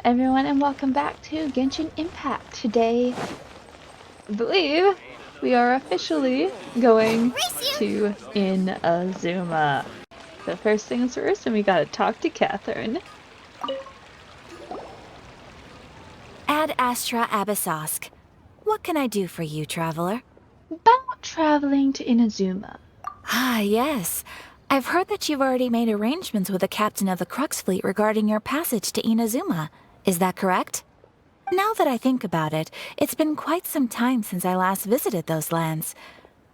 everyone, and welcome back to Genshin Impact. Today, I believe we are officially going to Inazuma. But first things first, and we gotta talk to Catherine. Ad Astra Abyssosk. What can I do for you, traveler? About traveling to Inazuma. Ah, yes. I've heard that you've already made arrangements with the captain of the Crux fleet regarding your passage to Inazuma. Is that correct? Now that I think about it, it's been quite some time since I last visited those lands.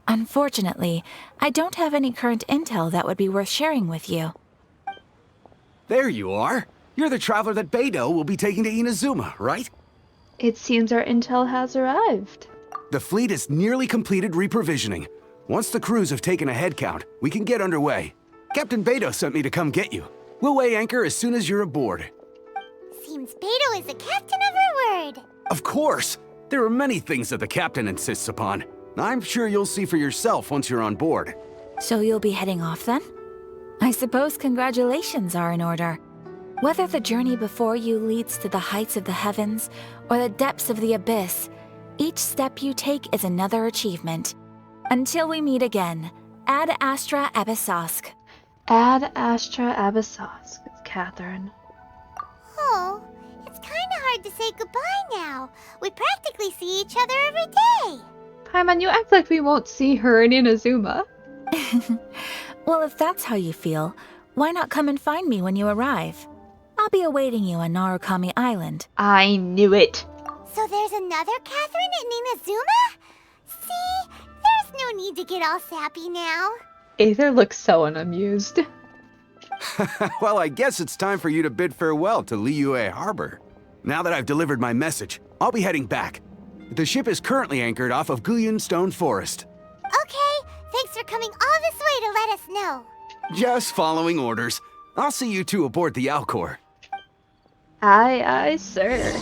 Unfortunately, I don't have any current intel that would be worth sharing with you. There you are. You're the traveler that Beidou will be taking to Inazuma, right? It seems our intel has arrived. The fleet has nearly completed reprovisioning. Once the crews have taken a head count, we can get underway. Captain Beidou sent me to come get you. We'll weigh anchor as soon as you're aboard. Seems Beidou is the captain of her word. Of course! There are many things that the captain insists upon. I'm sure you'll see for yourself once you're on board. So you'll be heading off then? I suppose congratulations are in order. Whether the journey before you leads to the heights of the heavens or the depths of the abyss, each step you take is another achievement. Until we meet again, Ad Astra Abyssosk. Ad Astra Abyssosk, it's Catherine. Oh, it's kinda hard to say goodbye now. We practically see each other every day. Paimon, you act like we won't see her in Inazuma. Well, if that's how you feel, why not come and find me when you arrive? I'll be awaiting you on Narukami Island. I knew it. So there's another Catherine in Inazuma? See, there's no need to get all sappy now. Aether looks so unamused. Well, I guess it's time for you to bid farewell to Liyue Harbor. Now that I've delivered my message, I'll be heading back. The ship is currently anchored off of Guyun Stone Forest. Okay, thanks for coming all this way to let us know. Just following orders. I'll see you two aboard the Alcor. Aye, sir.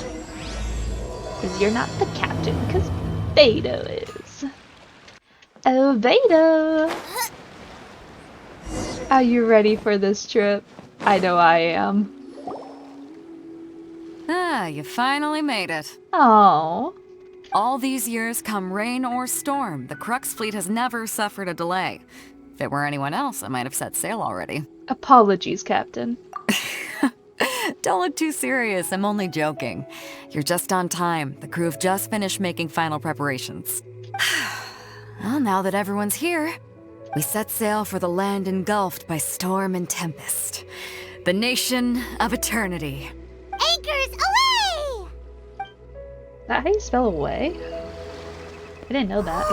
'Cause you're not the captain, 'cause Beidou is. Oh, Beidou! Are you ready for this trip? I know I am. Ah, you finally made it. Oh. All these years, come rain or storm, the Crux fleet has never suffered a delay. If it were anyone else, I might have set sail already. Apologies, Captain. Don't look too serious, I'm only joking. You're just on time. The crew have just finished making final preparations. Well, now that everyone's here, we set sail for the land engulfed by storm and tempest. The nation of eternity. Anchors away! Is that how you spell away? I didn't know that.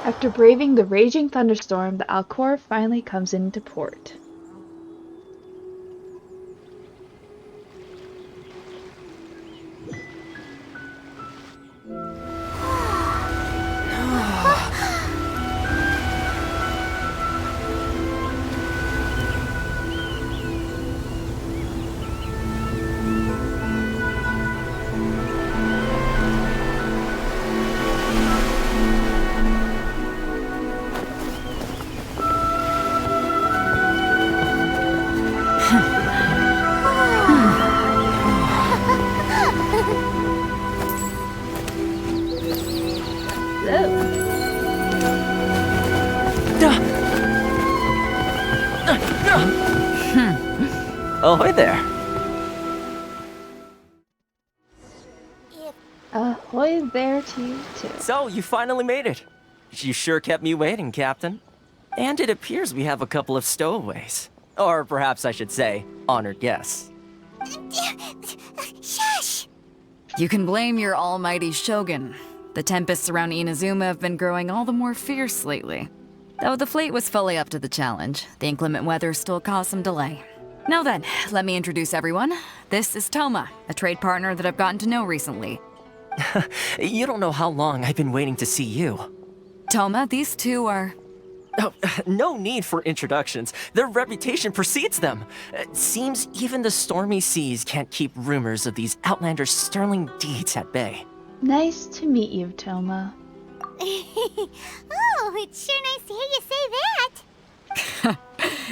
After braving the raging thunderstorm, the Alcor finally comes into port. Ahoy there. Ahoy there to you too. So, you finally made it. You sure kept me waiting, Captain. And it appears we have a couple of stowaways. Or perhaps I should say, honored guests. Shush! You can blame your almighty Shogun. The tempests around Inazuma have been growing all the more fierce lately. Though the fleet was fully up to the challenge, the inclement weather still caused some delay. Now then, let me introduce everyone. This is Thoma, a trade partner that I've gotten to know recently. You don't know how long I've been waiting to see you. Thoma, these two are... Oh, no need for introductions. Their reputation precedes them. It seems even the stormy seas can't keep rumors of these Outlanders' sterling deeds at bay. Nice to meet you, Thoma. Oh, it's sure nice to hear you say that.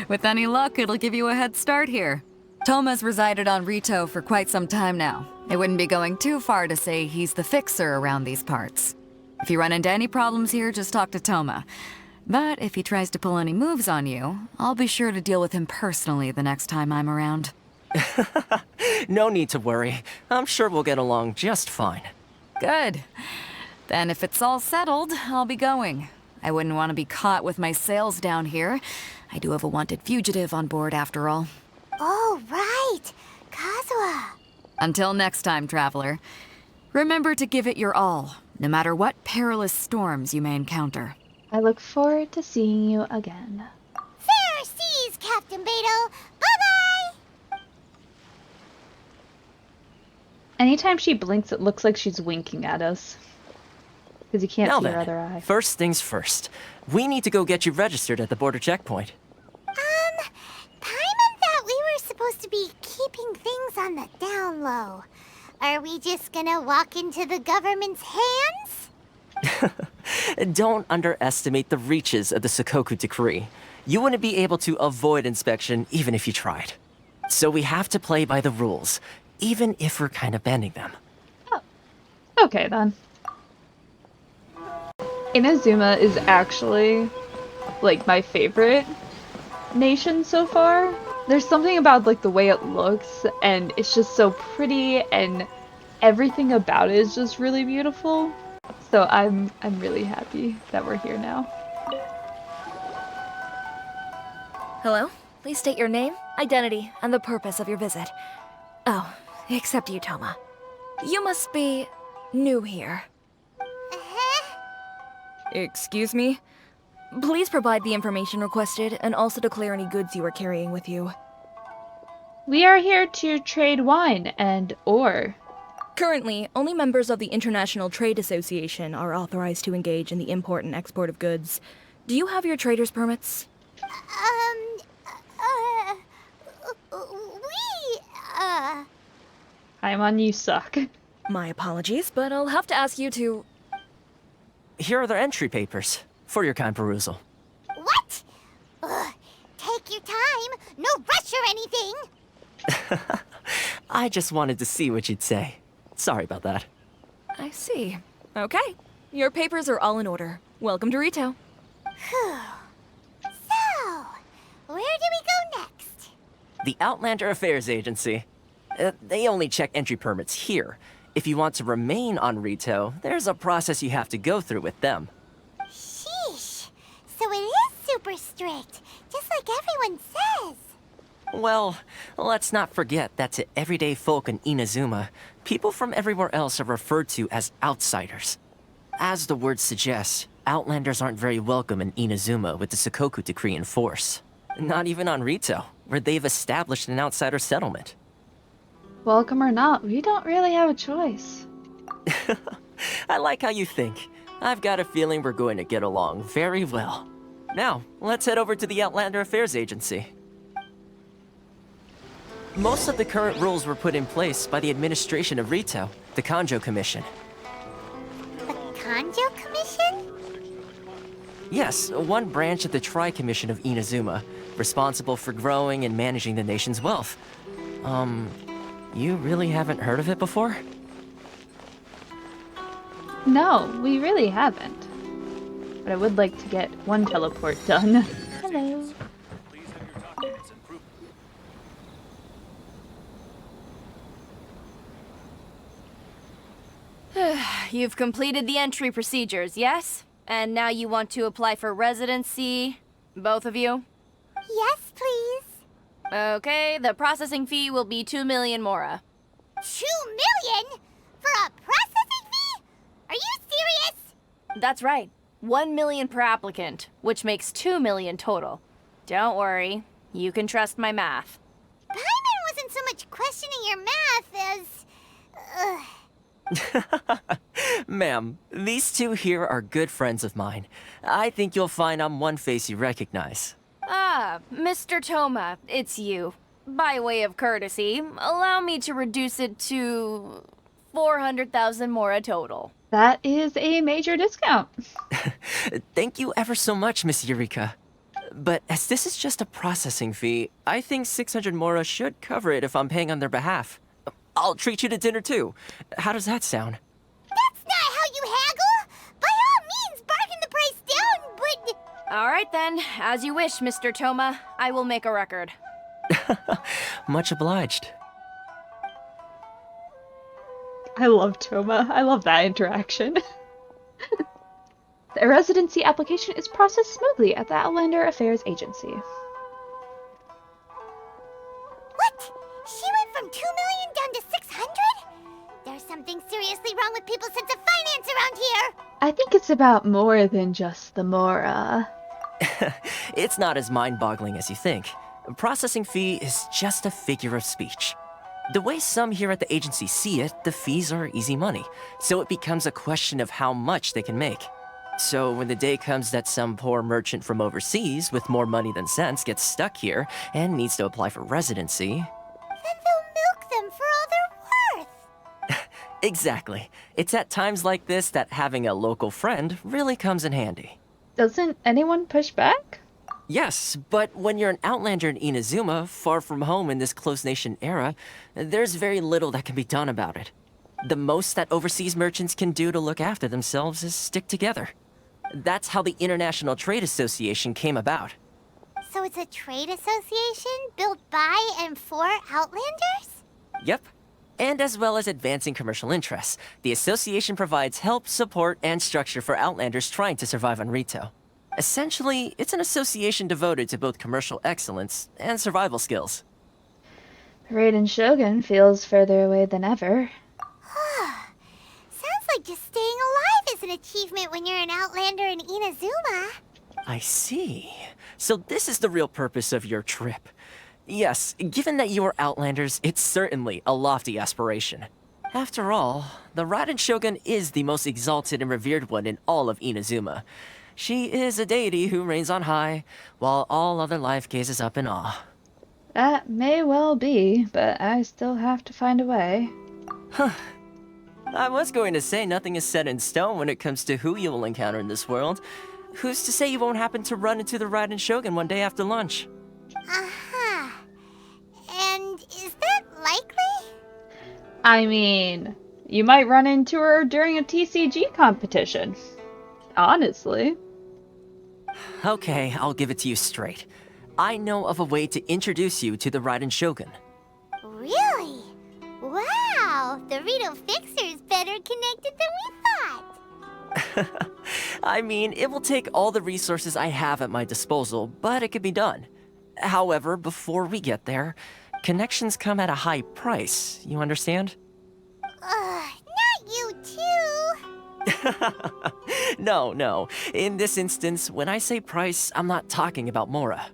With any luck, it'll give you a head start here. Thoma's resided on Ritou for quite some time now. It wouldn't be going too far to say he's the fixer around these parts. If you run into any problems here, just talk to Thoma. But if he tries to pull any moves on you, I'll be sure to deal with him personally the next time I'm around. No need to worry. I'm sure we'll get along just fine. Good. Then if it's all settled, I'll be going. I wouldn't want to be caught with my sails down here. I do have a wanted fugitive on board after all. Oh, right. Kazuha. Until next time, traveler. Remember to give it your all, no matter what perilous storms you may encounter. I look forward to seeing you again. Fair seas, Captain Beidou. Bye-bye! Anytime she blinks, it looks like she's winking at us. Because you can't Now see her then, other eye. first things first. We need to go get you registered at the border checkpoint. Paimon thought we were supposed to be keeping things on the down low. Are we just gonna walk into the government's hands? Don't underestimate the reaches of the Sakoku Decree. You wouldn't be able to avoid inspection even if you tried. So we have to play by the rules, even if we're kind of bending them. Okay, then. Inazuma is actually, like, my favorite nation so far. There's something about, like, the way it looks, and it's just so pretty, and everything about it is just really beautiful. So I'm really happy that we're here now. Hello? Please state your name, identity, and the purpose of your visit. Oh, except you, Thoma. You must be new here. Excuse me? Please provide the information requested and also declare any goods you are carrying with you. We are here to trade wine and ore. Currently, only members of the International Trade Association are authorized to engage in the import and export of goods. Do you have your trader's permits? Paimon, you suck. My apologies, but I'll have to ask you to... Here are their entry papers, for your kind perusal. What? Take your time. No rush or anything. I just wanted to see what you'd say. Sorry about that. I see. Okay. Your papers are all in order. Welcome to Ritou. So, where do we go next? The Outlander Affairs Agency. They only check entry permits here. If you want to remain on Ritou, there's a process you have to go through with them. Sheesh. So it is super strict, just like everyone says. Well, let's not forget that to everyday folk in Inazuma, people from everywhere else are referred to as outsiders. As the word suggests, Outlanders aren't very welcome in Inazuma with the Sakoku Decree in force. Not even on Ritou, where they've established an outsider settlement. Welcome or not, we don't really have a choice. I like how you think. I've got a feeling we're going to get along very well. Now, let's head over to the Outlander Affairs Agency. Most of the current rules were put in place by the administration of Ritou, the Kanjou Commission. The Kanjou Commission? Yes, one branch of the Tri-Commission of Inazuma, responsible for growing and managing the nation's wealth. You really haven't heard of it before? No, we really haven't. But I would like to get one teleport done. Hello. You've completed the entry procedures, yes? And now you want to apply for residency? Both of you? Yes, please. Okay, the processing fee will be 2 million mora. 2 million? For a processing fee? Are you serious? That's right. 1 million per applicant, which makes 2 million total. Don't worry, you can trust my math. Paimon wasn't so much questioning your math as... Ma'am, these two here are good friends of mine. I think you'll find I'm one face you recognize. Ah, Mr. Thoma, it's you. By way of courtesy, allow me to reduce it to 400,000 mora total. That is a major discount. Thank you ever so much, Miss Eureka. But as this is just a processing fee, I think 600 mora should cover it if I'm paying on their behalf. I'll treat you to dinner too. How does that sound? That's not how you haggle! By all means, bargain the price down, but... All right then, as you wish, Mr. Thoma. I will make a record. Much obliged. I love Thoma. I love that interaction. The residency application is processed smoothly at the Outlander Affairs Agency. What? She went from 2 million down to 600? There's something seriously wrong with people's sense of finance around here! I think it's about more than just the mora. It's not as mind-boggling as you think. A processing fee is just a figure of speech. The way some here at the agency see it, the fees are easy money, so it becomes a question of how much they can make. So when the day comes that some poor merchant from overseas with more money than sense gets stuck here and needs to apply for residency... Then they'll milk them for all they're worth! Exactly. It's at times like this that having a local friend really comes in handy. Doesn't anyone push back? Yes, but when you're an outlander in Inazuma, far from home in this closed nation era, there's very little that can be done about it. The most that overseas merchants can do to look after themselves is stick together. That's how the International Trade Association came about. So it's a trade association built by and for Outlanders? Yep. And as well as advancing commercial interests, the association provides help, support, and structure for Outlanders trying to survive on Ritou. Essentially, it's an association devoted to both commercial excellence and survival skills. Raiden Shogun feels further away than ever. Sounds like just staying alive is an achievement when you're an Outlander in Inazuma. I see. So this is the real purpose of your trip. Yes, given that you are Outlanders, it's certainly a lofty aspiration. After all, the Raiden Shogun is the most exalted and revered one in all of Inazuma. She is a deity who reigns on high, while all other life gazes up in awe. That may well be, but I still have to find a way. I was going to say nothing is set in stone when it comes to who you will encounter in this world. Who's to say you won't happen to run into the Raiden Shogun one day after lunch? Uh-huh. And is that likely? I mean, you might run into her during a TCG competition. Honestly. Okay, I'll give it to you straight. I know of a way to introduce you to the Raiden Shogun. Really? Wow, the Ritou Fixer's better connected than we thought. I mean, it will take all the resources I have at my disposal, but it can be done. However, before we get there, connections come at a high price, you understand? Not you too. No. In this instance, when I say price, I'm not talking about mora.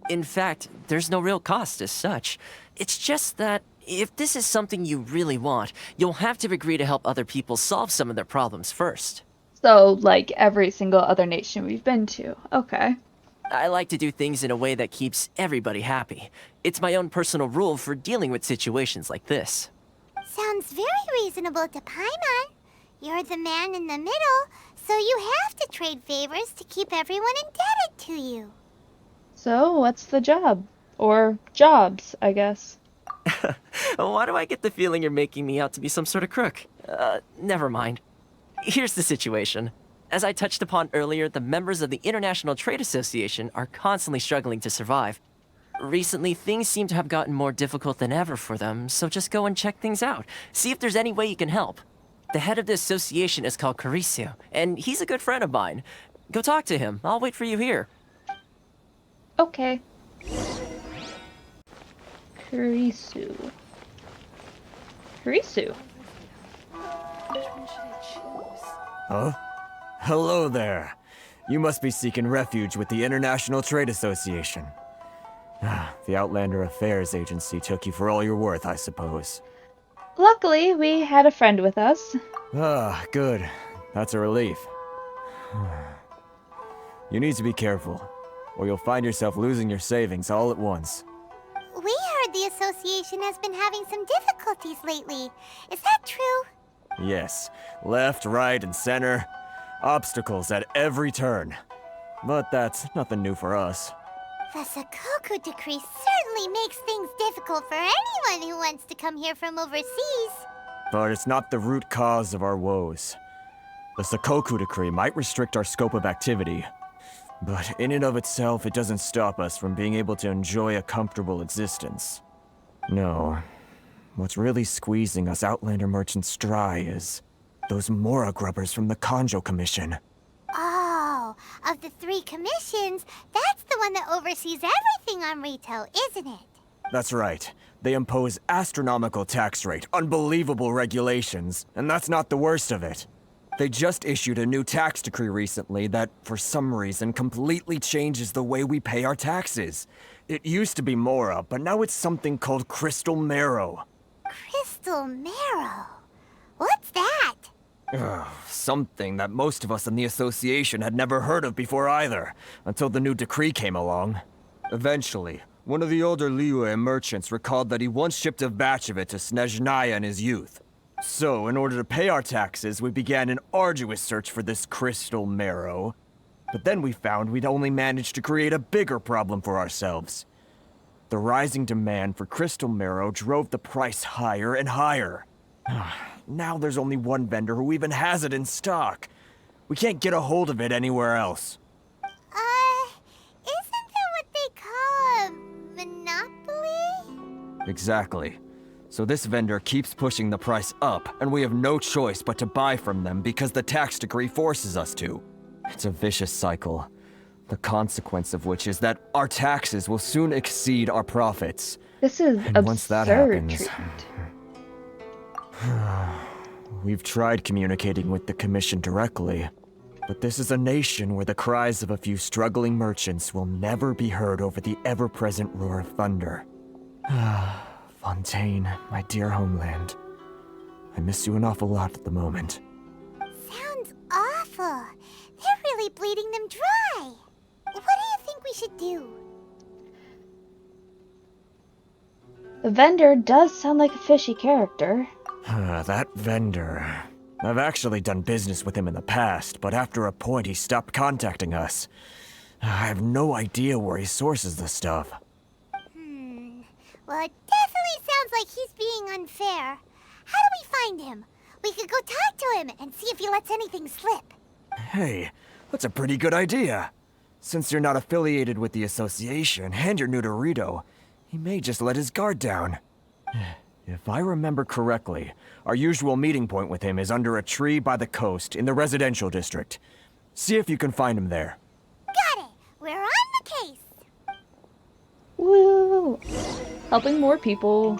In fact, there's no real cost as such. It's just that if this is something you really want, you'll have to agree to help other people solve some of their problems first. So, like every single other nation we've been to. Okay. I like to do things in a way that keeps everybody happy. It's my own personal rule for dealing with situations like this. Sounds very reasonable to Paimon. You're the man in the middle, so you have to trade favors to keep everyone indebted to you. So, what's the job? Or jobs, I guess. Why do I get the feeling you're making me out to be some sort of crook? Never mind. Here's the situation. As I touched upon earlier, the members of the International Trade Association are constantly struggling to survive. Recently, things seem to have gotten more difficult than ever for them, so just go and check things out. See if there's any way you can help. The head of the association is called Carissio, and he's a good friend of mine. Go talk to him. I'll wait for you here. Okay. Kurisu. Kurisu. Huh? Hello there. You must be seeking refuge with the International Trade Association. The Outlander Affairs Agency took you for all you're worth, I suppose. Luckily, we had a friend with us. Ah, good. That's a relief. You need to be careful, or you'll find yourself losing your savings all at once. We heard the association has been having some difficulties lately. Is that true? Yes, left, right, and center. Obstacles at every turn. But that's nothing new for us. The Sakoku decree certainly makes things difficult for anyone who wants to come here from overseas. But it's not the root cause of our woes. The Sakoku decree might restrict our scope of activity, but in and of itself, it doesn't stop us from being able to enjoy a comfortable existence. No. What's really squeezing us Outlander merchants dry is those Mora grubbers from the Kanjou Commission. Oh, of the 3 commissions, that's the one that oversees everything on Ritou, isn't it? That's right. They impose astronomical tax rate, unbelievable regulations, and that's not the worst of it. They just issued a new tax decree recently that, for some reason, completely changes the way we pay our taxes. It used to be Mora, but now it's something called Crystal Marrow. Crystal Marrow? What's that? Something that most of us in the association had never heard of before either, until the new decree came along. Eventually, one of the older Liyue merchants recalled that he once shipped a batch of it to Snezhnaya in his youth. So, in order to pay our taxes, we began an arduous search for this Crystal Marrow. But then we found we'd only managed to create a bigger problem for ourselves. The rising demand for Crystal Marrow drove the price higher and higher. Now there's only one vendor who even has it in stock. We can't get a hold of it anywhere else. Isn't that what they call a monopoly? Exactly. So this vendor keeps pushing the price up, and we have no choice but to buy from them because the tax decree forces us to. It's a vicious cycle. The consequence of which is that our taxes will soon exceed our profits. This is And once that absurd happens, treatment. We've tried communicating with the Commission directly, but this is a nation where the cries of a few struggling merchants will never be heard over the ever-present roar of thunder. Fontaine, my dear homeland. I miss you an awful lot at the moment. Sounds awful. They're really bleeding them dry. What do you think we should do? The vendor does sound like a fishy character. That vendor. I've actually done business with him in the past, but after a point he stopped contacting us. I have no idea where he sources the stuff. Well, it definitely sounds like he's being unfair. How do we find him? We could go talk to him and see if he lets anything slip. Hey, that's a pretty good idea. Since you're not affiliated with the association and you're new to Ritou, he may just let his guard down. If I remember correctly, our usual meeting point with him is under a tree by the coast in the residential district. See if you can find him there. Got it! We're on the case! Woo! Helping more people.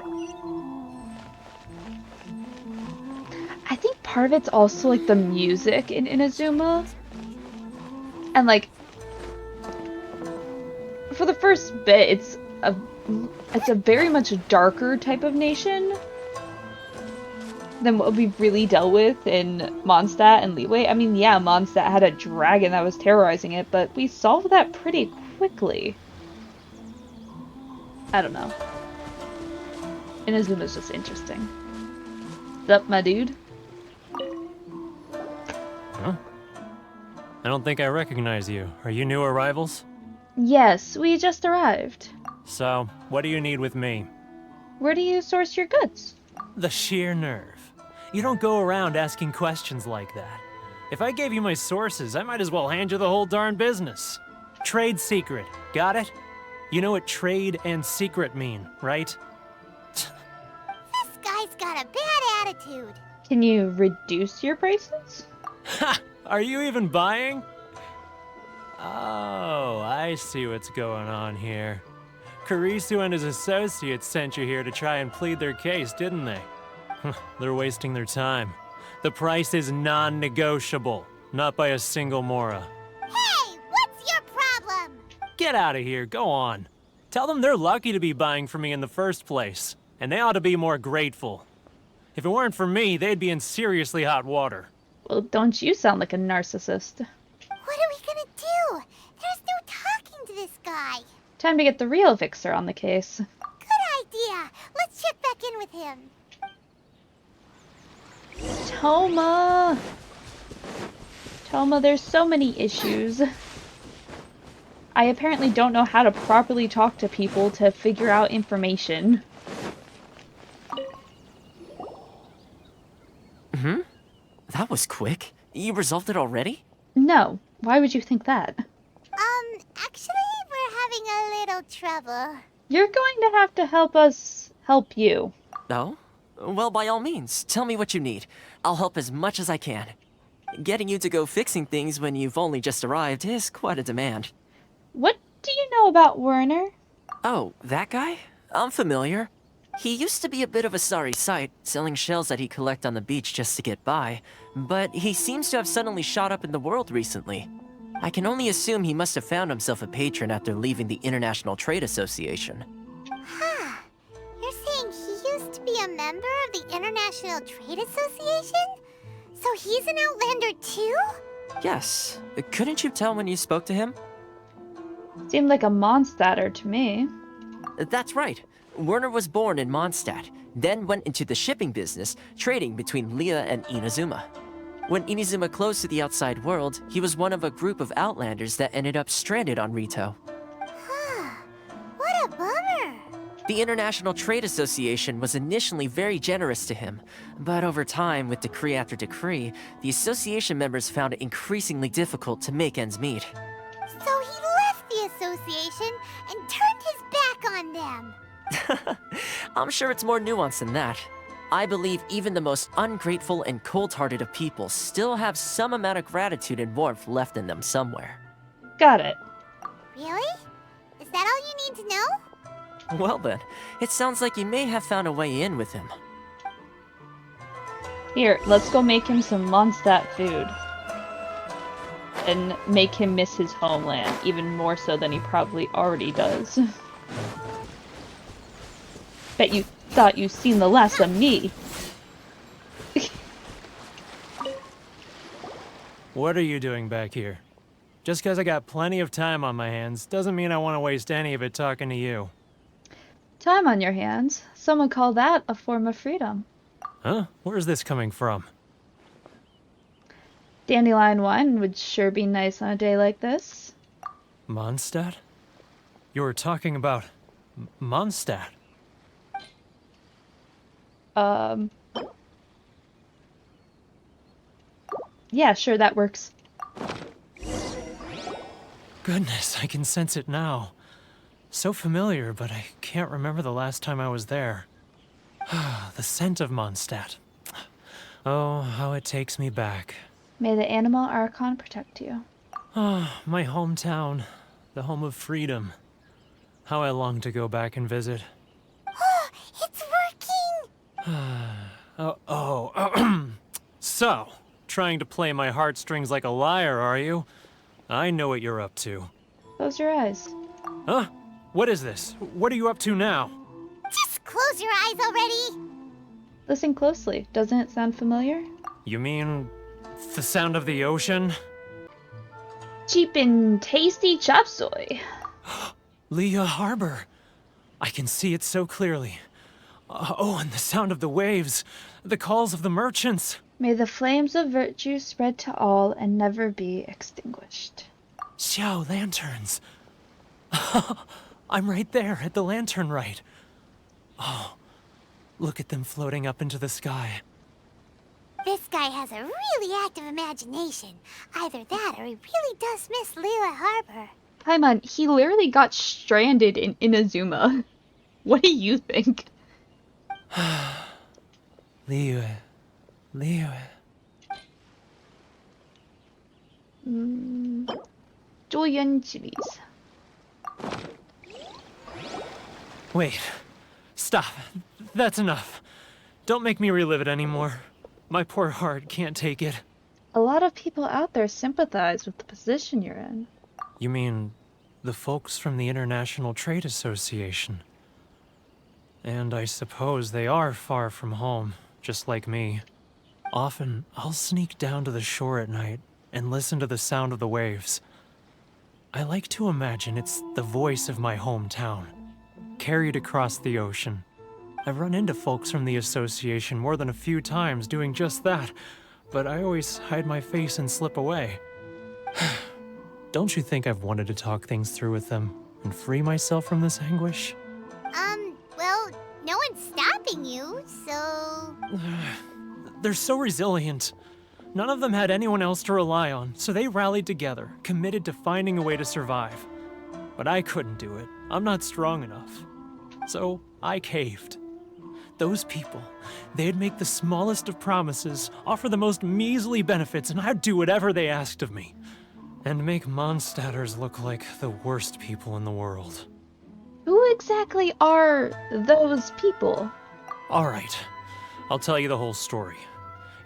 I think part of it's also like the music in Inazuma. And like for the first bit it's a very much darker type of nation than what we've really dealt with in Mondstadt and Liyue. I mean, yeah, Mondstadt had a dragon that was terrorizing it, but we solved that pretty quickly. I don't know. Inazuma's just interesting. What's up, my dude? Huh? I don't think I recognize you. Are you new arrivals? Yes, we just arrived. So, what do you need with me? Where do you source your goods? The sheer nerve. You don't go around asking questions like that. If I gave you my sources, I might as well hand you the whole darn business. Trade secret, got it? You know what trade and secret mean, right? This guy's got a bad attitude. Can you reduce your prices? Ha! Are you even buying? Oh, I see what's going on here. Karisu and his associates sent you here to try and plead their case, didn't they? They're wasting their time. The price is non-negotiable, not by a single Mora. Hey, what's your problem? Get out of here, go on. Tell them they're lucky to be buying from me in the first place, and they ought to be more grateful. If it weren't for me, they'd be in seriously hot water. Well, don't you sound like a narcissist? What are we gonna do? There's no talking to this guy. Time to get the real Vixer on the case. Good idea. Let's check back in with him. Thoma! Thoma, there's so many issues. I apparently don't know how to properly talk to people to figure out information. That was quick. You resolved it already? No, why would you think that? Actually, we're having a little trouble. You're going to have to help us help you. Oh? Well, by all means, tell me what you need. I'll help as much as I can. Getting you to go fixing things when you've only just arrived is quite a demand. What do you know about Werner? Oh, that guy? I'm familiar. He used to be a bit of a sorry sight, selling shells that he collect on the beach just to get by, but he seems to have suddenly shot up in the world recently. I can only assume he must have found himself a patron after leaving the International Trade Association. Huh. You're saying he used to be a member of the International Trade Association? So he's an Outlander too? Yes. Couldn't you tell when you spoke to him? Seemed like a Mondstadter to me. That's right. Werner was born in Mondstadt, then went into the shipping business, trading between Leah and Inazuma. When Inazuma closed to the outside world, he was one of a group of Outlanders that ended up stranded on Ritou. Huh. What a bummer. The International Trade Association was initially very generous to him, but over time, with decree after decree, the association members found it increasingly difficult to make ends meet. So he left the association and turned his back on them. I'm sure it's more nuanced than that. I believe even the most ungrateful and cold-hearted of people still have some amount of gratitude and warmth left in them somewhere. Got it. Really? Is that all you need to know? Well then, it sounds like you may have found a way in with him. Here, let's go make him some Mondstadt food. And make him miss his homeland, even more so than he probably already does. Bet you thought you'd seen the last of me. What are you doing back here? Just because I got plenty of time on my hands doesn't mean I want to waste any of it talking to you. Time on your hands. Some would call that a form of freedom. Huh? Where's this coming from? Dandelion wine would sure be nice on a day like this. Mondstadt? You were talking about Mondstadt. Yeah, sure, that works. Goodness, I can sense it now. So familiar, but I can't remember the last time I was there. The scent of Mondstadt. Oh, how it takes me back. May the animal Archon protect you. Oh, my hometown. The home of freedom. How I long to go back and visit. It's working! So, trying to play my heartstrings like a liar, are you? I know what you're up to. Close your eyes. Huh? What is this? What are you up to now? Just close your eyes already! Listen closely. Doesn't it sound familiar? You mean the sound of the ocean? Cheap and tasty chop suey. Leah Harbor. I can see it so clearly. Oh, and the sound of the waves. The calls of the merchants. May the flames of virtue spread to all and never be extinguished. Xiao lanterns. I'm right there at the lantern right. Oh, look at them floating up into the sky. This guy has a really active imagination. Either that or he really does miss Leela Harbor. Paimon, he literally got stranded in Inazuma. What do you think? Leah, Liyue. 捉烟几里子 Wait. Stop. That's enough. Don't make me relive it anymore. My poor heart can't take it. A lot of people out there sympathize with the position you're in. You mean the folks from the International Trade Association? And I suppose they are far from home, just like me. Often, I'll sneak down to the shore at night and listen to the sound of the waves. I like to imagine it's the voice of my hometown, carried across the ocean. I've run into folks from the association more than a few times doing just that, but I always hide my face and slip away. Don't you think I've wanted to talk things through with them and free myself from this anguish? Well, no one's stopping you, so... They're so resilient. None of them had anyone else to rely on, so they rallied together, committed to finding a way to survive. But I couldn't do it. I'm not strong enough. So I caved. Those people, they'd make the smallest of promises, offer the most measly benefits, and I'd do whatever they asked of me. And make Mondstadters look like the worst people in the world. Who exactly are those people? All right, I'll tell you the whole story.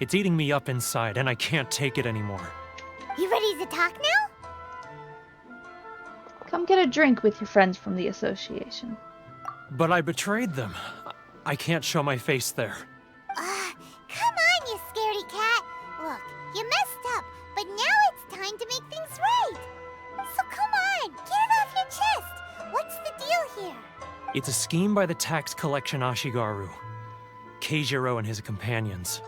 It's eating me up inside, and I can't take it anymore. You ready to talk now? Come get a drink with your friends from the association. But I betrayed them. I can't show my face there. Come on, you scaredy cat. Look, you messed up, but now it's time to make things right. So come on, get it off your chest. What's the deal here? It's a scheme by the tax collection Ashigaru, Keijiro and his companions.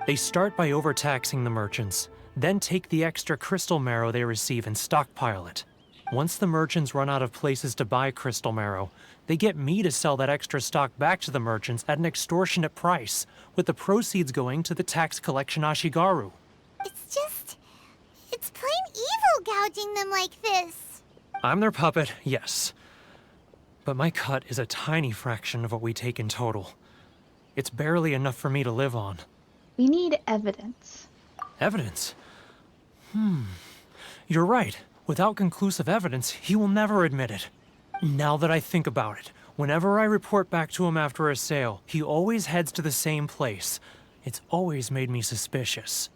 They start by overtaxing the merchants, then take the extra crystal marrow they receive and stockpile it. Once the merchants run out of places to buy crystal marrow, they get me to sell that extra stock back to the merchants at an extortionate price, with the proceeds going to the tax collection Ashigaru. It's plain evil gouging them like this. I'm their puppet, yes. But my cut is a tiny fraction of what we take in total. It's barely enough for me to live on. We need evidence. Evidence? You're right. Without conclusive evidence, he will never admit it. Now that I think about it, whenever I report back to him after a sale, he always heads to the same place. It's always made me suspicious.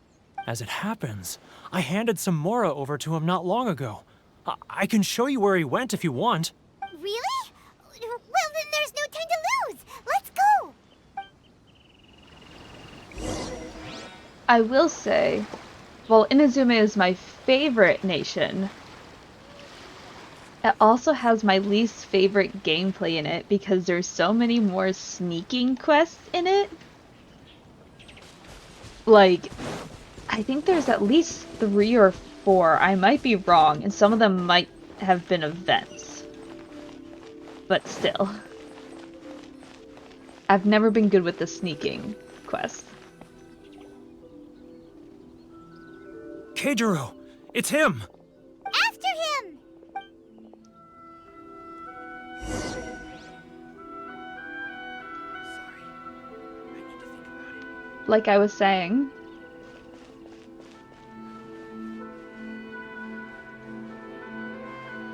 As it happens, I handed some Mora over to him not long ago. I can show you where he went if you want. Really? Well, then there's no time to lose. Let's go. I will say, while Inazuma is my favorite nation, it also has my least favorite gameplay in it because there's so many more sneaking quests in it. Like, I think there's at least 3 or 4. I might be wrong, and some of them might have been events. But still. I've never been good with the sneaking quests. Keijiro! It's him! After him! Like I was saying,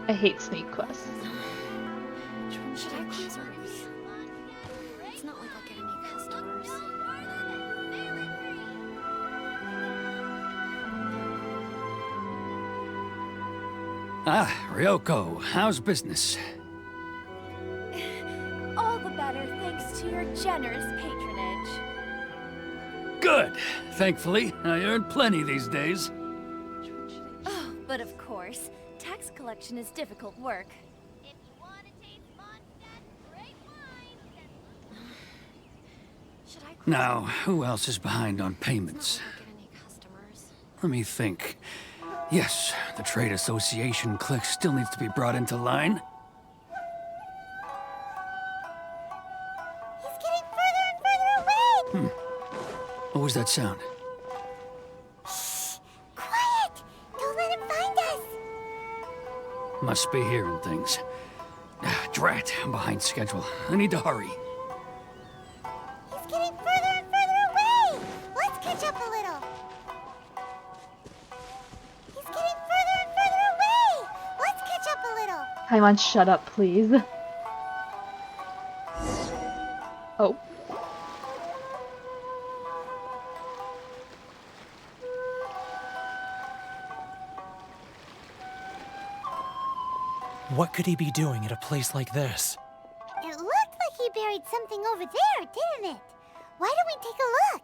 I hate sneak quests. Should I close our eyes? It's not like I'll get any customers. Ah, Ryoko, how's business? All the better thanks to your generous patronage. Good. Thankfully, I earn plenty these days. Oh, but of course, tax collection is difficult work. If you want to taste Mondstadt's great wine, Should I close Now, who else is behind on payments? Not like I'll get any customers. Let me think. Yes, the Trade Association clique still needs to be brought into line. he's getting further and further away. What was that sound? Quiet! Don't let him find us. Must be hearing things. Drat, I'm behind schedule. I need to hurry. He's getting further and further away. Let's catch catch up a little. He's getting further and further away. Let's catch up a little. Paimon, shut up, please. Oh. What could he be doing at a place like this? It looked like he buried something over there, didn't it? Why don't we take a look?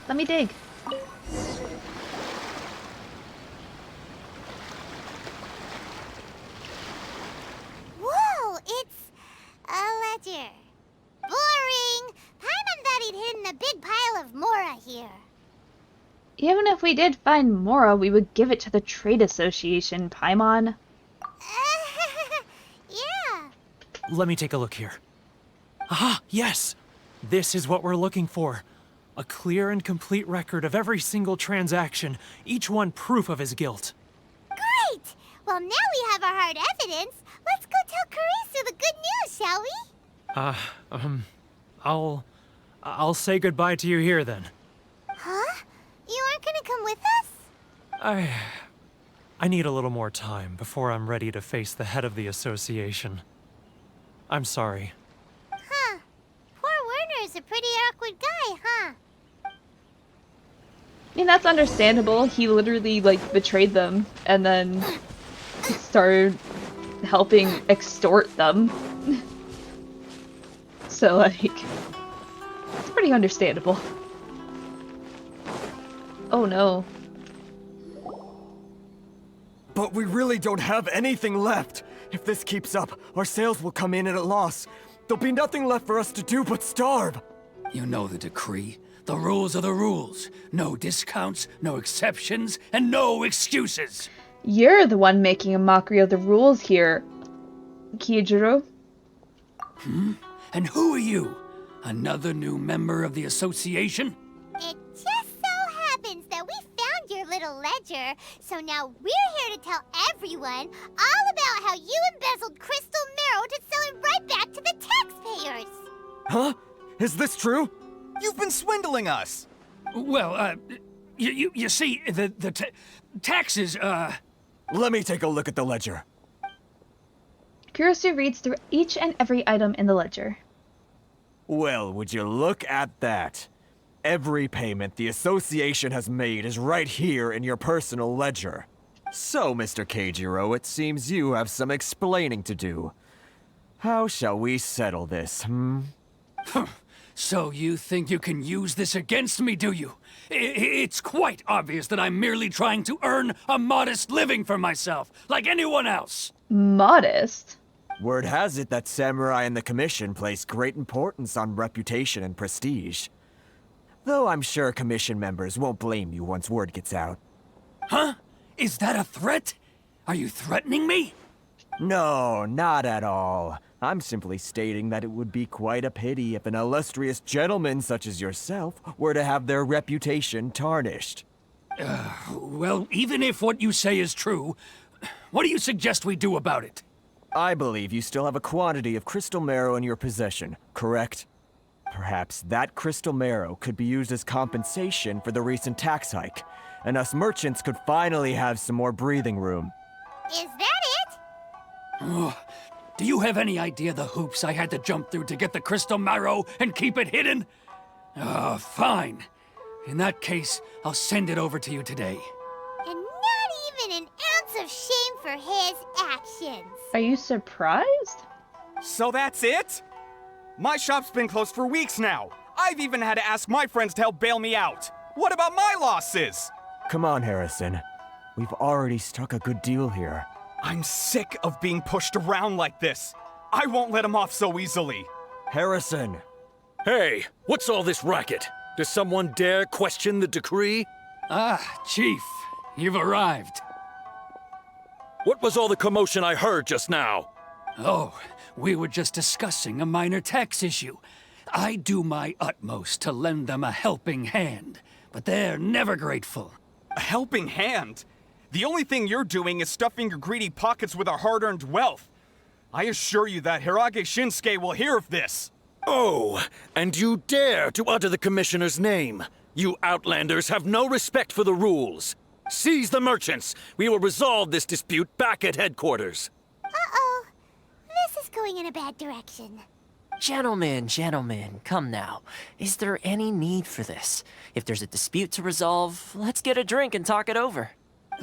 Let me dig. Whoa, it's a ledger. Boring. Paimon thought he'd hidden a big pile of Mora here. Even if we did find Mora, we would give it to the Trade Association, Paimon. Yeah. Let me take a look here. Aha, yes! This is what we're looking for. A clear and complete record of every single transaction, each one proof of his guilt. Great! Well, now we have our hard evidence. Let's go tell Karisu the good news, shall we? I'll say goodbye to you here then. Huh? You aren't gonna come with us? I need a little more time before I'm ready to face the head of the association. I'm sorry. Huh. Poor Werner's a pretty awkward guy, huh? I mean, that's understandable. He literally, like, betrayed them and then started helping extort them. So, like, it's pretty understandable. Oh no. But we really don't have anything left. If this keeps up, our sales will come in at a loss. There'll be nothing left for us to do but starve. You know the decree. The rules are the rules. No discounts, no exceptions, and no excuses. You're the one making a mockery of the rules here, Kijiro. And who are you? Another new member of the association? It just so happens that we found your little ledger, so now we're here to tell everyone all about how you embezzled crystal marrow to sell it right back to the taxpayers. Huh? Is this true? You've been swindling us! Well, you see, the taxes, Let me take a look at the ledger. Kurisu reads through each and every item in the ledger. Well, would you look at that? Every payment the association has made is right here in your personal ledger. So, Mr. Keijiro, it seems you have some explaining to do. How shall we settle this, So you think you can use this against me, do you? It's quite obvious that I'm merely trying to earn a modest living for myself, like anyone else. Modest? Word has it that samurai and the commission place great importance on reputation and prestige. Though I'm sure commission members won't blame you once word gets out. Huh? Is that a threat? Are you threatening me? No, not at all. I'm simply stating that it would be quite a pity if an illustrious gentleman such as yourself were to have their reputation tarnished. Well, even if what you say is true, what do you suggest we do about it? I believe you still have a quantity of crystal marrow in your possession, correct? Perhaps that crystal marrow could be used as compensation for the recent tax hike, and us merchants could finally have some more breathing room. Is that it? Oh, do you have any idea the hoops I had to jump through to get the crystal marrow and keep it hidden? Fine. In that case, I'll send it over to you today. And not even an ounce of shame for his actions. Are you surprised? So that's it? My shop's been closed for weeks now. I've even had to ask my friends to help bail me out. What about my losses? Come on, Harrison. We've already struck a good deal here. I'm sick of being pushed around like this. I won't let him off so easily. Harrison! Hey, what's all this racket? Does someone dare question the decree? Ah, Chief, you've arrived. What was all the commotion I heard just now? Oh, we were just discussing a minor tax issue. I do my utmost to lend them a helping hand, but they're never grateful. A helping hand? The only thing you're doing is stuffing your greedy pockets with our hard-earned wealth. I assure you that Hirage Shinsuke will hear of this! Oh, and you dare to utter the Commissioner's name! You Outlanders have no respect for the rules! Seize the merchants! We will resolve this dispute back at headquarters! Uh-oh. This is going in a bad direction. Gentlemen, come now. Is there any need for this? If there's a dispute to resolve, let's get a drink and talk it over.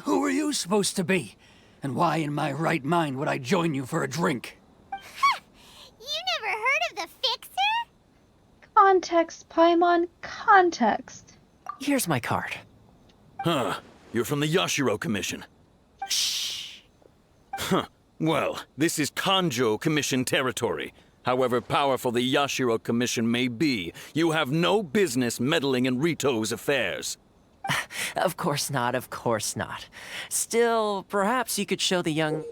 Who are you supposed to be? And why in my right mind would I join you for a drink? You never heard of the Fixer? Context, Paimon, context. Here's my card. Huh. You're from the Yashiro Commission. Shh. Huh. Well, this is Kanjou Commission territory. However powerful the Yashiro Commission may be, you have no business meddling in Ritou's affairs. Of course not, of course not. Still, perhaps you could show the young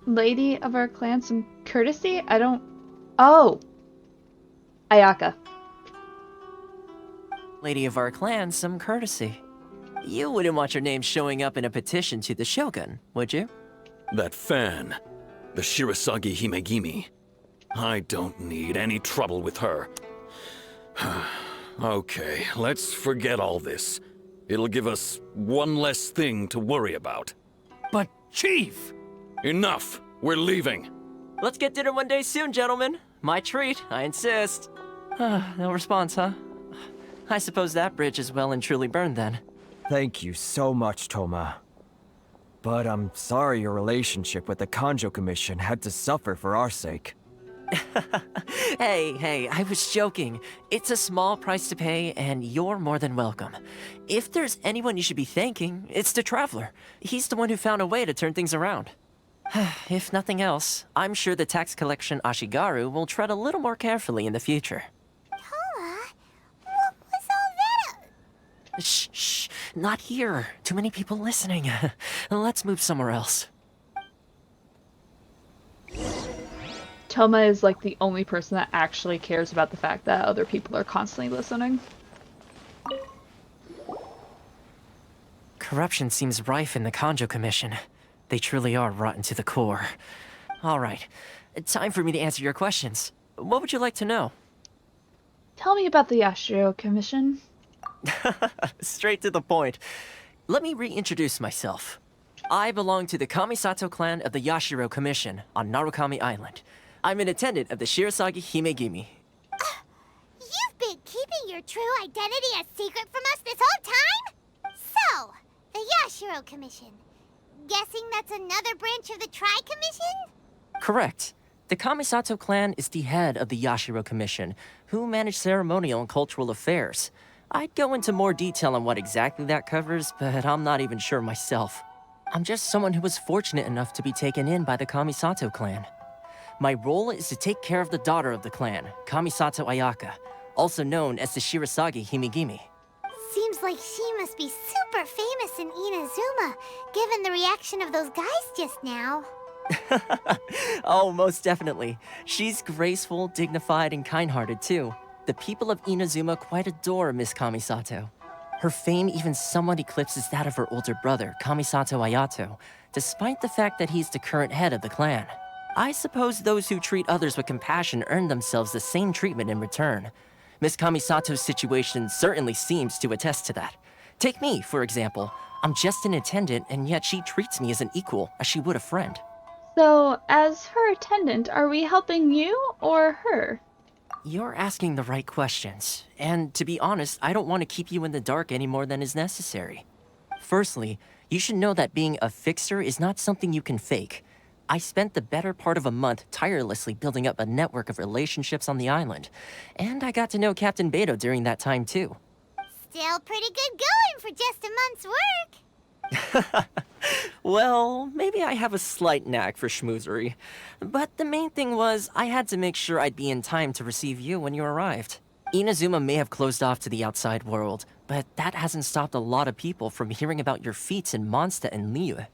Lady of our clan some courtesy? I don't... Oh! Ayaka. lady of our clan some courtesy. You wouldn't want your name showing up in a petition to the Shogun, would you? That fan, the Shirasagi Himegimi. I don't need any trouble with her. Okay, let's forget all this. It'll give us one less thing to worry about. But, Chief! Enough! We're leaving. Let's get dinner one day soon, gentlemen. My treat, I insist. No response, huh? I suppose that bridge is well and truly burned then. Thank you so much, Thoma. But I'm sorry your relationship with the Kanjou Commission had to suffer for our sake. Hey, I was joking. It's a small price to pay, and you're more than welcome. If there's anyone you should be thanking, it's the Traveler. He's the one who found a way to turn things around. If nothing else, I'm sure the tax collection Ashigaru will tread a little more carefully in the future. Thoma? What was all that? Shh, not here. Too many people listening. Let's move somewhere else. Thoma is like the only person that actually cares about the fact that other people are constantly listening. Corruption seems rife in the Kanjou Commission. They truly are rotten to the core. All right, time for me to answer your questions. What would you like to know? Tell me about the Yashiro Commission. Straight to the point. Let me reintroduce myself. I belong to the Kamisato clan of the Yashiro Commission on Narukami Island. I'm an attendant of the Shirasagi Himegimi. You've been keeping your true identity a secret from us this whole time? So, the Yashiro Commission. Guessing that's another branch of the Tri-Commission? Correct. The Kamisato clan is the head of the Yashiro Commission, who manage ceremonial and cultural affairs. I'd go into more detail on what exactly that covers, but I'm not even sure myself. I'm just someone who was fortunate enough to be taken in by the Kamisato clan. My role is to take care of the daughter of the clan, Kamisato Ayaka, also known as the Shirasagi Himegimi. Seems like she must be super famous in Inazuma, given the reaction of those guys just now. Oh, most definitely. She's graceful, dignified, and kind-hearted too. The people of Inazuma quite adore Miss Kamisato. Her fame even somewhat eclipses that of her older brother, Kamisato Ayato, despite the fact that he's the current head of the clan. I suppose those who treat others with compassion earn themselves the same treatment in return. Miss Kamisato's situation certainly seems to attest to that. Take me, for example. I'm just an attendant, and yet she treats me as an equal, as she would a friend. So, as her attendant, are we helping you or her? You're asking the right questions, and to be honest, I don't want to keep you in the dark any more than is necessary. Firstly, you should know that being a fixer is not something you can fake. I spent the better part of a month tirelessly building up a network of relationships on the island, and I got to know Captain Beidou during that time too. Still pretty good going for just a month's work. Well, maybe I have a slight knack for schmoozery, but the main thing was I had to make sure I'd be in time to receive you when you arrived. Inazuma may have closed off to the outside world, but that hasn't stopped a lot of people from hearing about your feats in Mondstadt and Liyue.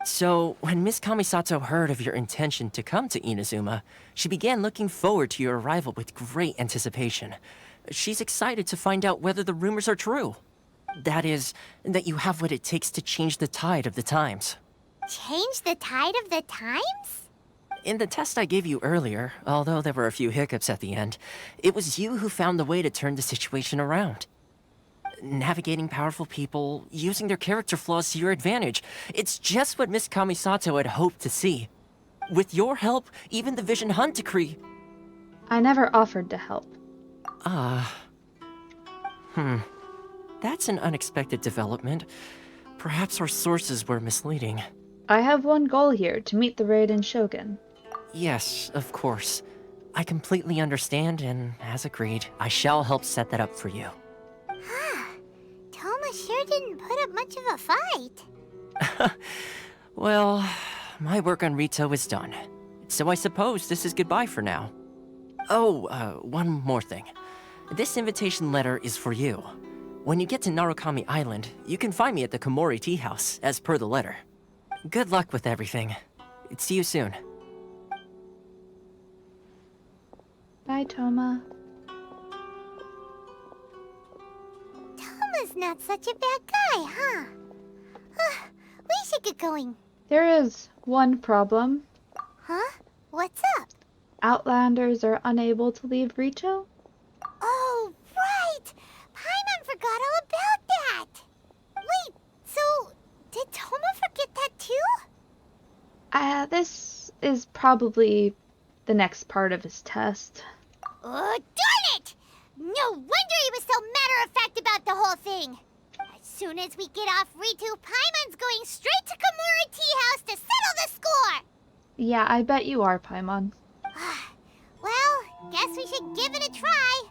So, when Miss Kamisato heard of your intention to come to Inazuma, she began looking forward to your arrival with great anticipation. She's excited to find out whether the rumors are true. That is, that you have what it takes to change the tide of the times. Change the tide of the times? In the test I gave you earlier, although there were a few hiccups at the end, it was you who found the way to turn the situation around. Navigating powerful people, using their character flaws to your advantage. It's just what Miss Kamisato had hoped to see. With your help, even the Vision Hunt decree... I never offered to help. That's an unexpected development. Perhaps our sources were misleading. I have one goal here, to meet the Raiden Shogun. Yes, of course. I completely understand, and as agreed, I shall help set that up for you. Thoma sure didn't put up much of a fight. Well, my work on Ritou is done. So I suppose this is goodbye for now. Oh, one more thing. This invitation letter is for you. When you get to Narukami Island, you can find me at the Komori Tea House, as per the letter. Good luck with everything. See you soon. Bye, Thoma. Thoma's not such a bad guy, huh? We should get going. There is one problem. Huh? What's up? Outlanders are unable to leave Ritou? Oh, right! Paimon forgot all about that! Wait, so did Thoma forget that too? This is probably the next part of his test. Oh, darn it! No wonder he was so matter-of-fact about the whole thing! As soon as we get off Ritou, Paimon's going straight to Komori Tea House to settle the score! Yeah, I bet you are, Paimon. Well, guess we should give it a try.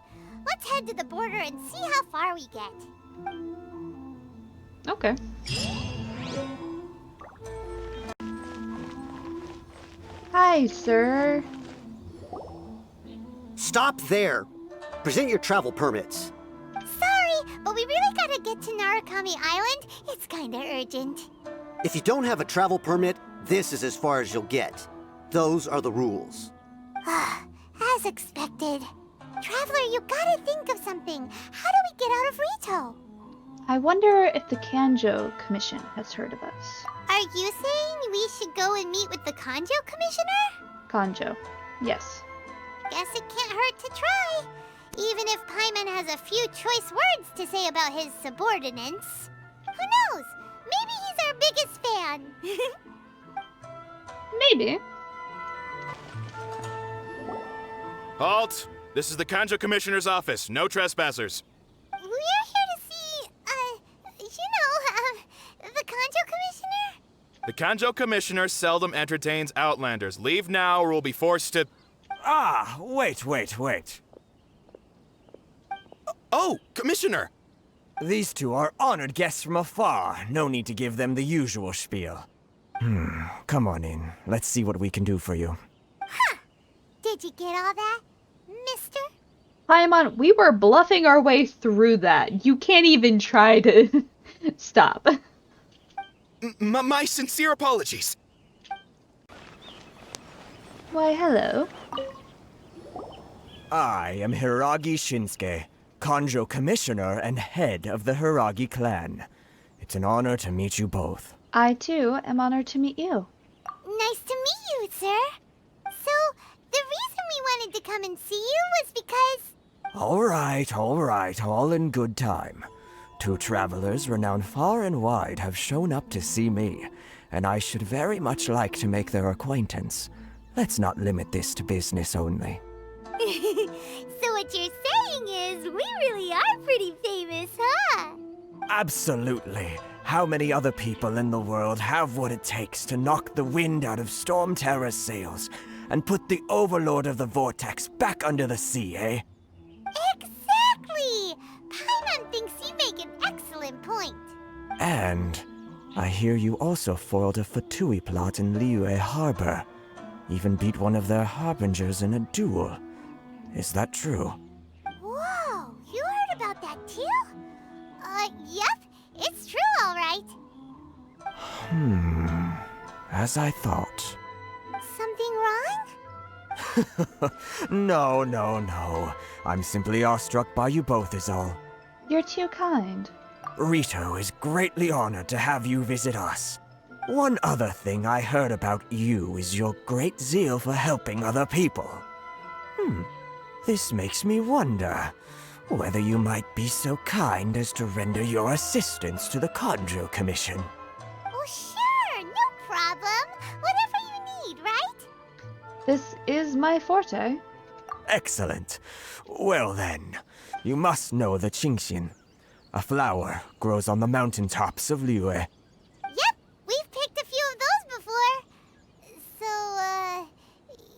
Let's head to the border and see how far we get. Okay. Hi, sir. Stop there! Present your travel permits. Sorry, but we really gotta get to Narukami Island. It's kinda urgent. If you don't have a travel permit, this is as far as you'll get. Those are the rules. As expected. Traveler, you gotta think of something. How do we get out of Ritou? I wonder if the Kanjou Commission has heard of us. Are you saying we should go and meet with the Kanjou Commissioner? Kanjou. Yes. Guess it can't hurt to try. Even if Paimon has a few choice words to say about his subordinates. Who knows? Maybe he's our biggest fan. Maybe. Halt! This is the Kanjou Commissioner's office. No trespassers. We're here to see, the Kanjou Commissioner? The Kanjou Commissioner seldom entertains Outlanders. Leave now or we'll be forced to... Ah, wait. Oh, Commissioner! These two are honored guests from afar. No need to give them the usual spiel. Come on in. Let's see what we can do for you. Huh! Did you get all that, mister? Paimon, we were bluffing our way through that. You can't even try to stop. My sincere apologies. Why, hello. I am Hiragi Shinsuke, Kanjou Commissioner and head of the Hiragi clan. It's an honor to meet you both. I, too, am honored to meet you. Nice to meet you, sir. So, the reason we wanted to come and see you was because... All right, all in good time. Two travelers renowned far and wide have shown up to see me, and I should very much like to make their acquaintance. Let's not limit this to business only. So what you're saying is, we really are pretty famous, huh? Absolutely. How many other people in the world have what it takes to knock the wind out of Storm Terror's sails and put the Overlord of the Vortex back under the sea, eh? Exactly! Paimon thinks you make an excellent point. And I hear you also foiled a Fatui plot in Liyue Harbor. Even beat one of their harbingers in a duel. Is that true? Whoa, you heard about that too? Yep, it's true, all right. As I thought. Something wrong? No. I'm simply awestruck by you both is all. You're too kind. Ritou is greatly honored to have you visit us. One other thing I heard about you is your great zeal for helping other people. This makes me wonder whether you might be so kind as to render your assistance to the Kanjou Commission. Oh, sure, no problem. Whatever you need, right? This is my forte. Excellent. Well then, you must know the Qingxin. A flower grows on the mountaintops of Liyue. Yep, we've picked a few of those before. So,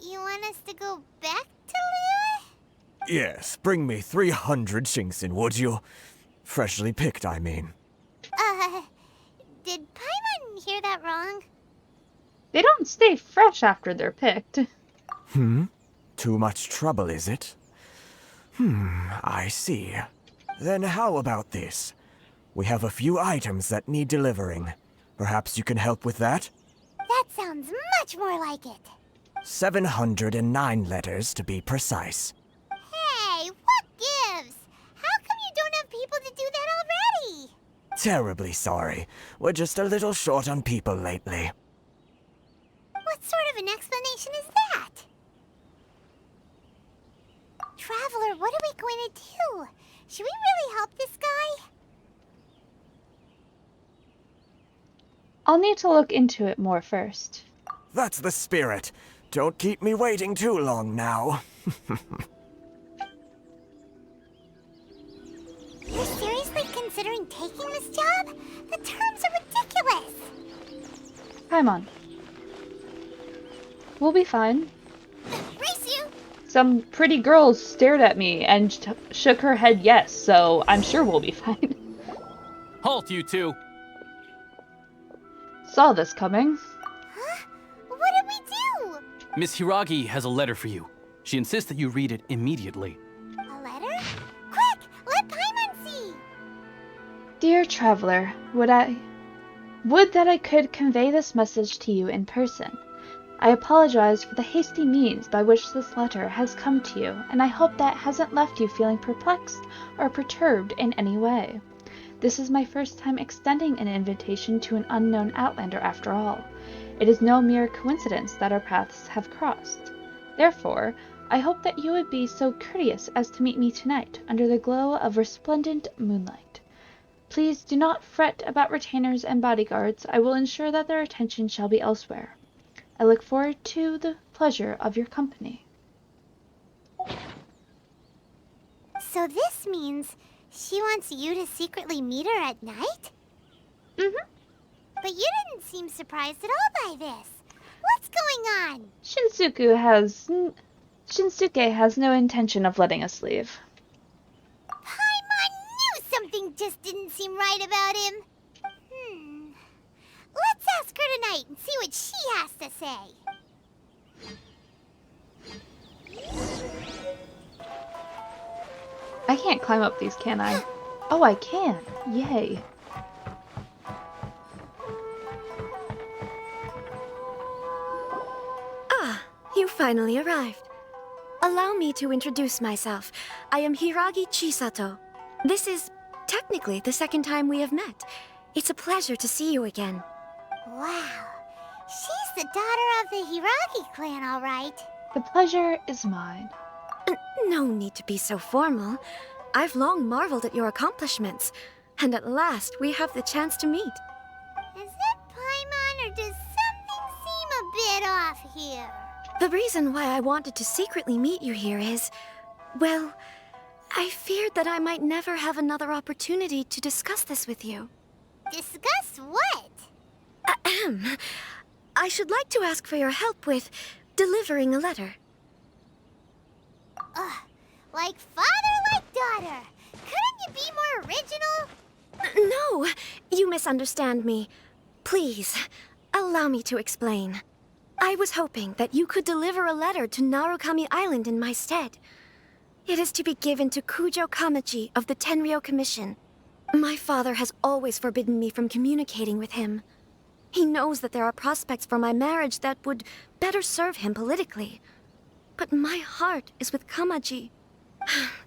you want us to go back to Liyue? Yes, bring me 300 Qingxin, would you? Freshly picked, I mean. Did Paimon hear that wrong? They don't stay fresh after they're picked. Too much trouble, is it? I see. Then how about this? We have a few items that need delivering. Perhaps you can help with that? That sounds much more like it. 709 letters, to be precise. Hey, what gives? How come you don't have people to do that already? Terribly sorry. We're just a little short on people lately. What sort of an explanation is that? Traveler, what are we going to do? Should we really help this guy? I'll need to look into it more first. That's the spirit. Don't keep me waiting too long now. You're seriously considering taking this job? The terms are ridiculous. Paimon. We'll be fine. Race you! Some pretty girls stared at me and shook her head yes, so I'm sure we'll be fine. Halt, you two! Saw this coming. Huh? What did we do? Miss Hiragi has a letter for you. She insists that you read it immediately. A letter? Quick! Let Paimon see! Dear Traveler, would that I could convey this message to you in person. I apologize for the hasty means by which this letter has come to you, and I hope that hasn't left you feeling perplexed or perturbed in any way. This is my first time extending an invitation to an unknown Outlander after all. It is no mere coincidence that our paths have crossed. Therefore, I hope that you would be so courteous as to meet me tonight under the glow of resplendent moonlight. Please do not fret about retainers and bodyguards. I will ensure that their attention shall be elsewhere. I look forward to the pleasure of your company. So this means she wants you to secretly meet her at night? But you didn't seem surprised at all by this. What's going on? Shinsuke has no intention of letting us leave. Paimon knew something just didn't seem right about him. Let's ask her tonight and see what she has to say. I can't climb up these, can I? Oh, I can. Yay. Ah, you finally arrived. Allow me to introduce myself. I am Hiragi Chisato. This is technically the second time we have met. It's a pleasure to see you again. Wow. She's the daughter of the Hiragi clan, all right. The pleasure is mine. No need to be so formal. I've long marveled at your accomplishments, and at last we have the chance to meet. Is it Paimon, or does something seem a bit off here? The reason why I wanted to secretly meet you here is, well, I feared that I might never have another opportunity to discuss this with you. Discuss what? Ahem. I should like to ask for your help with delivering a letter. Like father, like daughter. Couldn't you be more original? No, you misunderstand me. Please, allow me to explain. I was hoping that you could deliver a letter to Narukami Island in my stead. It is to be given to Kujo Kamachi of the Tenryou Commission. My father has always forbidden me from communicating with him. He knows that there are prospects for my marriage that would better serve him politically. But my heart is with Kamaji.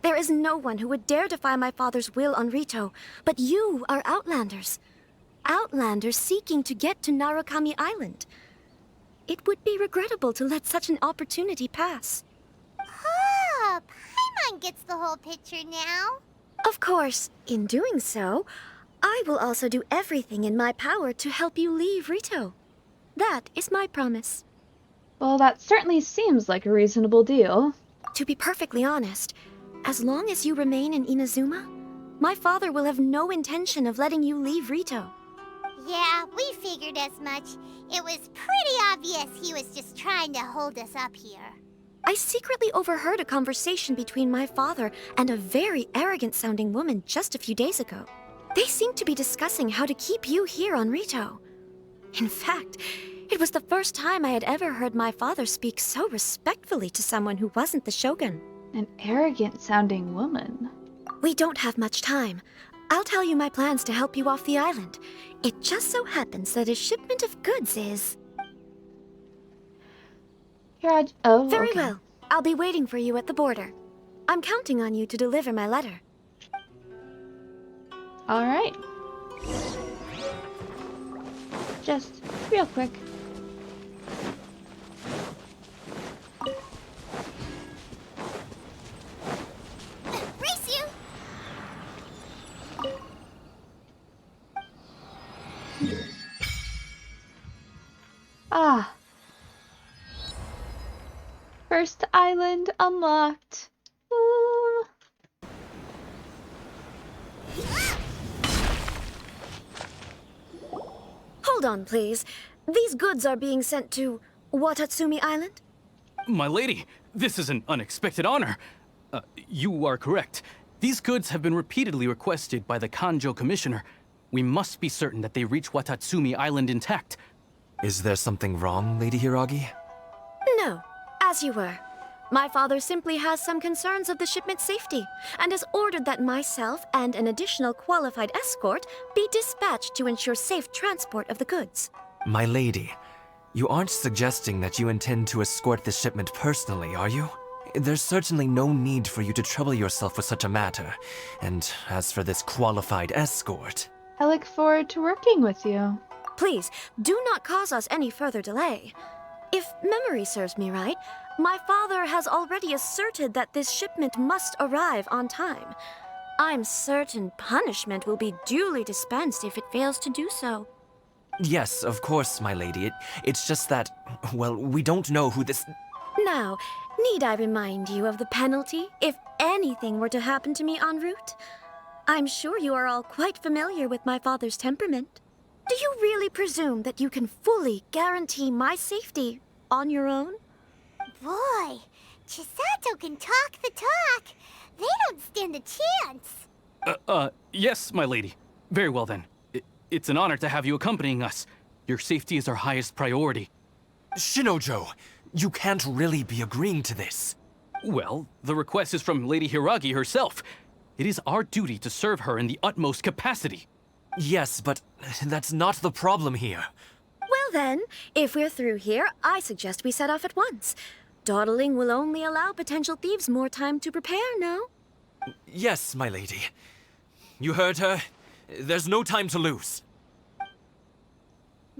There is no one who would dare defy my father's will on Ritou, but you are Outlanders. outlanders seeking to get to Narukami Island. It would be regrettable to let such an opportunity pass. Oh, Paimon gets the whole picture now. Of course, in doing so, I will also do everything in my power to help you leave Ritou. That is my promise. Well, that certainly seems like a reasonable deal. To be perfectly honest, as long as you remain in Inazuma, my father will have no intention of letting you leave Ritou. Yeah, we figured as much. It was pretty obvious he was just trying to hold us up here. I secretly overheard a conversation between my father and a very arrogant-sounding woman just a few days ago. They seemed to be discussing how to keep you here on Ritou. In fact, it was the first time I had ever heard my father speak so respectfully to someone who wasn't the Shogun. An arrogant-sounding woman. We don't have much time. I'll tell you my plans to help you off the island. It just so happens that a shipment of goods is... Oh, Very okay. well. I'll be waiting for you at the border. I'm counting on you to deliver my letter. All right. Just real quick. Race you! Ah. First island unlocked. Woo. Hold on, please. These goods are being sent to Watatsumi Island? My lady, this is an unexpected honor. You are correct. These goods have been repeatedly requested by the Kanjou Commissioner. We must be certain that they reach Watatsumi Island intact. Is there something wrong, Lady Hiragi? No, as you were. My father simply has some concerns of the shipment's safety, and has ordered that myself and an additional qualified escort be dispatched to ensure safe transport of the goods. My lady, you aren't suggesting that you intend to escort the shipment personally, are you? There's certainly no need for you to trouble yourself with such a matter. And as for this qualified escort... I look forward to working with you. Please, do not cause us any further delay. If memory serves me right, my father has already asserted that this shipment must arrive on time. I'm certain punishment will be duly dispensed if it fails to do so. Yes, of course, my lady. It's just that, well, we don't know who this... Now, need I remind you of the penalty if anything were to happen to me en route? I'm sure you are all quite familiar with my father's temperament. Do you really presume that you can fully guarantee my safety on your own? Boy, Chisato can talk the talk. They don't stand a chance. Yes, my lady. Very well then. It's an honor to have you accompanying us. Your safety is our highest priority. Shinojo, you can't really be agreeing to this. Well, the request is from Lady Hiragi herself. It is our duty to serve her in the utmost capacity. Yes, but that's not the problem here. Well then, if we're through here, I suggest we set off at once. Dawdling will only allow potential thieves more time to prepare, no? Yes, my lady. You heard her. There's no time to lose.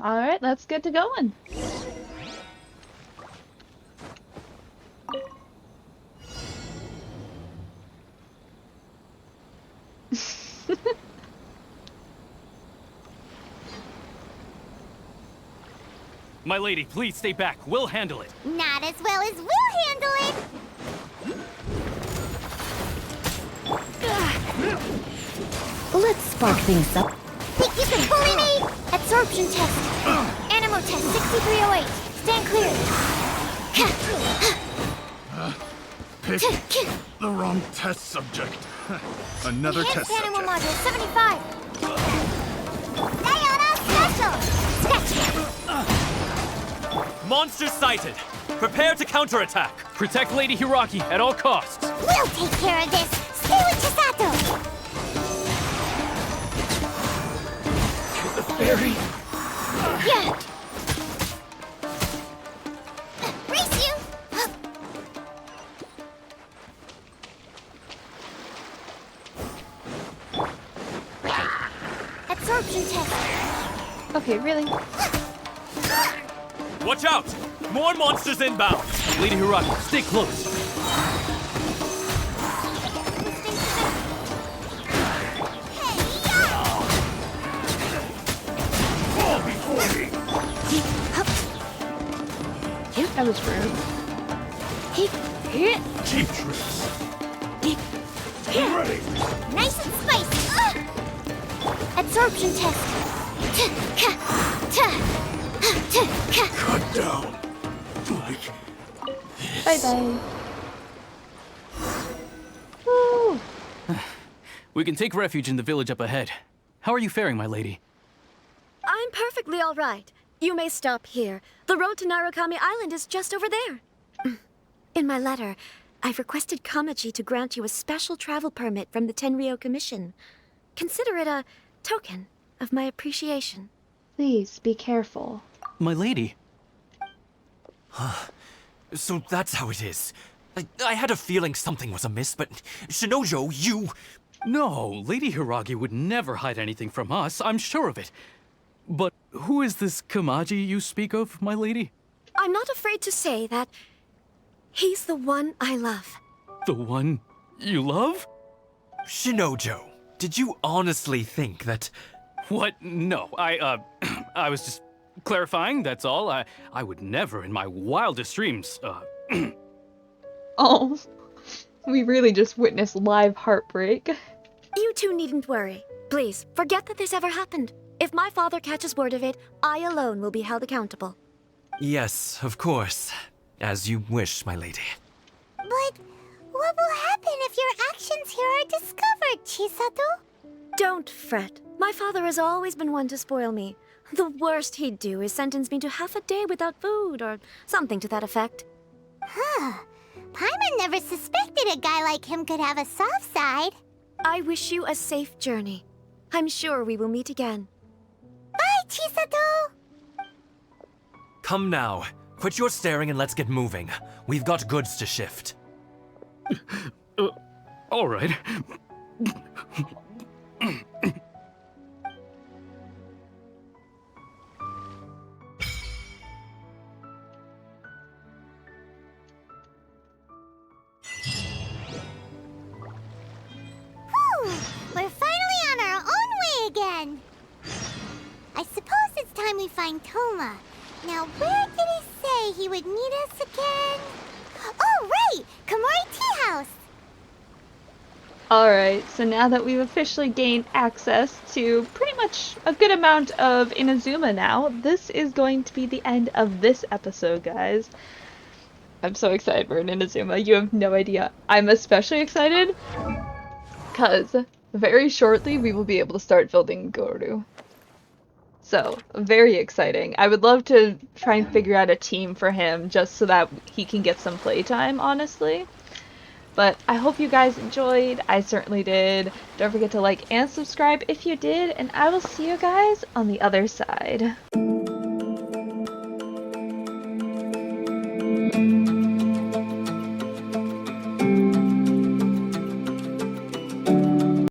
All right, let's get to going. My lady, please stay back. We'll handle it. Not as well as we'll handle it. Let's spark things up. Think you can bully me? Absorption test. Animo test 6308. Stand clear. Pick the wrong test subject. Another Enhanced test animal subject. module 75. Diana special. Monster sighted! Prepare to counterattack! Protect Lady Hiragi at all costs. We'll take care of this. Stay with Chisato. The fairy. Yeah. Race you. Absorption test. Okay, really? Watch out! More monsters inbound! Lady Hiragi, stay close. That was rude. Cheap tricks. Ready. Nice and spicy. Absorption test. Cut down. Bye-bye. Woo! We can take refuge in the village up ahead. How are you faring, my lady? I'm perfectly all right. You may stop here. The road to Narukami Island is just over there. In my letter, I've requested Kamaji to grant you a special travel permit from the Tenryou Commission. Consider it a token of my appreciation. Please, be careful. My lady. So that's how it is. I had a feeling something was amiss, but Shinojo, you... No, Lady Hiragi would never hide anything from us, I'm sure of it. But who is this Kamaji you speak of, my lady? I'm not afraid to say that he's the one I love. The one you love? Shinojo, did you honestly think that... What? No, I was just clarifying, that's all. I would never in my wildest dreams, Oh, we really just witnessed live heartbreak. You two needn't worry. Please, forget that this ever happened. If my father catches word of it, I alone will be held accountable. Yes, of course. As you wish, my lady. But what will happen if your actions here are discovered, Chisato? Don't fret. My father has always been one to spoil me. The worst he'd do is sentence me to half a day without food, or something to that effect. Huh. Paimon never suspected a guy like him could have a soft side. I wish you a safe journey. I'm sure we will meet again. Bye, Chisato! Come now. Quit your staring and let's get moving. We've got goods to shift. All right. We're finally on our own way again. I suppose it's time we find Thoma. Now, where did he say he would meet us again? Oh, right! Komori Tea House! Alright, so now that we've officially gained access to pretty much a good amount of Inazuma now, this is going to be the end of this episode, guys. I'm so excited for an Inazuma. You have no idea. I'm especially excited because very shortly we will be able to start building Goru. So, very exciting. I would love to try and figure out a team for him just so that he can get some playtime, honestly. But I hope you guys enjoyed. I certainly did. Don't forget to like and subscribe if you did, and I will see you guys on the other side.